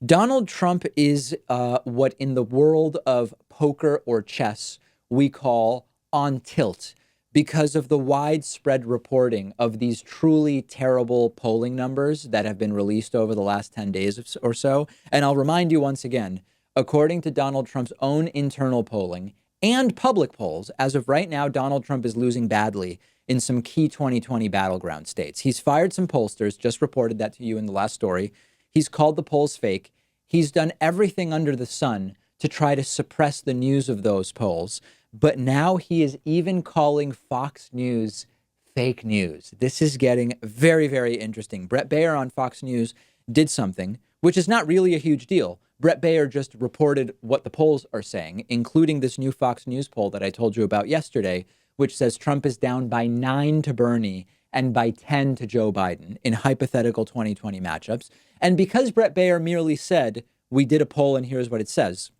Donald Trump is what in the world of poker or chess we call on tilt because of the widespread reporting of these truly terrible polling numbers that have been released over the last 10 days or so. And I'll remind you once again, according to Donald Trump's own internal polling and public polls, as of right now, Donald Trump is losing badly in some key 2020 battleground states. He's fired some pollsters, just reported that to you in the last story. He's called the polls fake. He's done everything under the sun to try to suppress the news of those polls. But now he is even calling Fox News fake news. This is getting very, very interesting. Brett Baier on Fox News did something, which is not really a huge deal. Brett Baier just reported what the polls are saying, including this new Fox News poll that I told you about yesterday, which says Trump is down by 9 to Bernie and by 10 to Joe Biden in hypothetical 2020 matchups. And because Brett Baier merely said, we did a poll and here's what it says,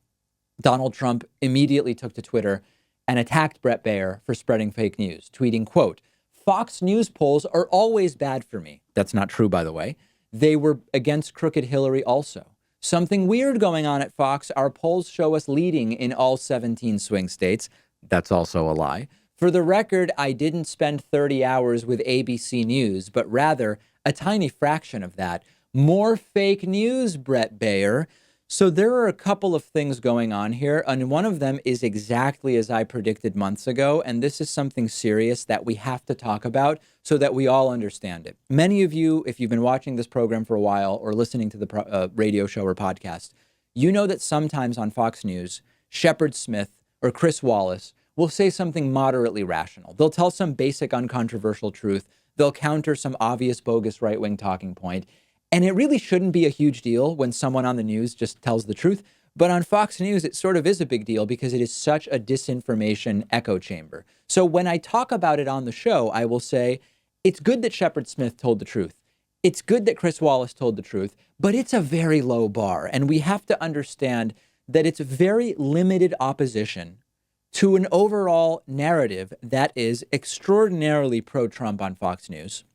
Donald Trump immediately took to Twitter and attacked Brett Baier for spreading fake news, tweeting, quote, Fox News polls are always bad for me. That's not true, by the way. They were against crooked Hillary also. Something weird going on at Fox. Our polls show us leading in all 17 swing states. That's also a lie. For the record, I didn't spend 30 hours with ABC News, but rather a tiny fraction of that. More fake news, Brett Baier. So there are a couple of things going on here, and one of them is exactly as I predicted months ago, and this is something serious that we have to talk about so that we all understand it. Many of you, if you've been watching this program for a while or listening to the radio show or podcast, you know that sometimes on Fox News, Shepard Smith or Chris Wallace will say something moderately rational. They'll tell some basic uncontroversial truth. They'll counter some obvious bogus right-wing talking point. And it really shouldn't be a huge deal when someone on the news just tells the truth. But on Fox News, it sort of is a big deal because it is such a disinformation echo chamber. So when I talk about it on the show, I will say, it's good that Shepard Smith told the truth. It's good that Chris Wallace told the truth, but it's a very low bar. And we have to understand that it's very limited opposition to an overall narrative that is extraordinarily pro-Trump on Fox News.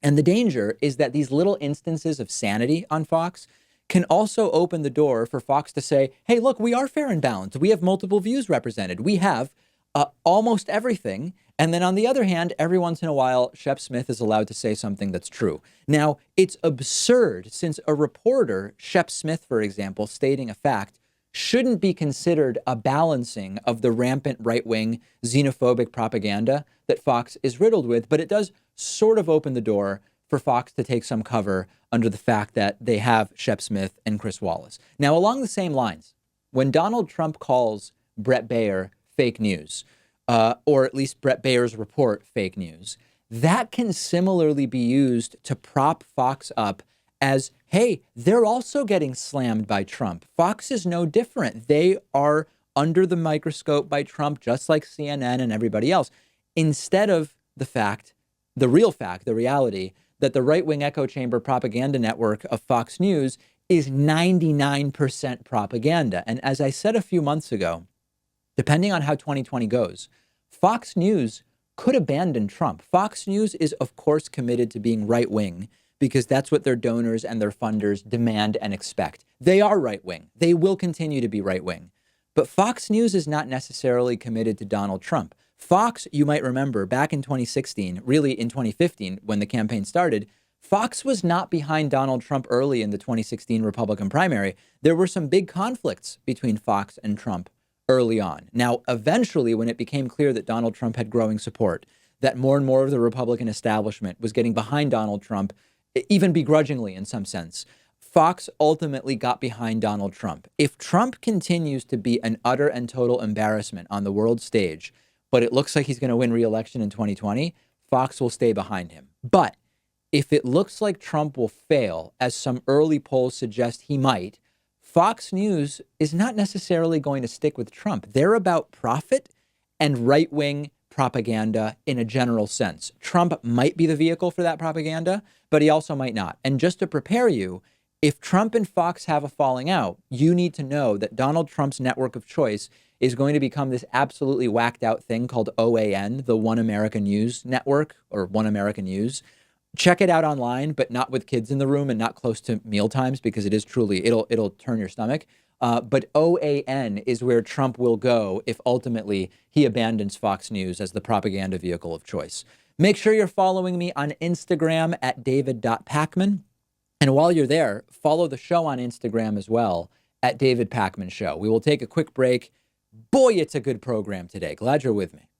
And the danger is that these little instances of sanity on Fox can also open the door for Fox to say, hey, look, we are fair and balanced. We have multiple views represented. We have almost everything. And then on the other hand, every once in a while, Shep Smith is allowed to say something that's true. Now, it's absurd since a reporter, Shep Smith, for example, stating a fact shouldn't be considered a balancing of the rampant right-wing xenophobic propaganda that Fox is riddled with, but it does sort of open the door for Fox to take some cover under the fact that they have Shep Smith and Chris Wallace. Now, along the same lines, when Donald Trump calls Brett Baier fake news, or at least Brett Baier's report fake news, that can similarly be used to prop Fox up as, hey, they're also getting slammed by Trump. Fox is no different. They are under the microscope by Trump, just like CNN and everybody else, instead of the real fact, the reality that the right-wing echo chamber propaganda network of Fox News is 99% propaganda. And as I said a few months ago, depending on how 2020 goes, Fox News could abandon Trump. Fox News is, of course, committed to being right-wing because that's what their donors and their funders demand and expect. They are right-wing. They will continue to be right-wing. But Fox News is not necessarily committed to Donald Trump. Fox, you might remember, back in 2016, really in 2015, when the campaign started, Fox was not behind Donald Trump early in the 2016 Republican primary. There were some big conflicts between Fox and Trump early on. Now, eventually, when it became clear that Donald Trump had growing support, that more and more of the Republican establishment was getting behind Donald Trump, even begrudgingly in some sense, Fox ultimately got behind Donald Trump. If Trump continues to be an utter and total embarrassment on the world stage, but it looks like he's going to win re-election in 2020, Fox will stay behind him. But if it looks like Trump will fail, as some early polls suggest he might, Fox News is not necessarily going to stick with Trump. They're about profit and right-wing propaganda in a general sense. Trump might be the vehicle for that propaganda, but he also might not. And just to prepare you, if Trump and Fox have a falling out, you need to know that Donald Trump's network of choice is going to become this absolutely whacked out thing called OAN, the One American News Network, or One American News. Check it out online, but not with kids in the room and not close to meal times, because it is truly, it'll turn your stomach. But OAN is where Trump will go if ultimately he abandons Fox News as the propaganda vehicle of choice. Make sure you're following me on Instagram at david.pakman. And while you're there, follow the show on Instagram as well at David Pakman Show. We will take a quick break. Boy, it's a good program today. Glad you're with me.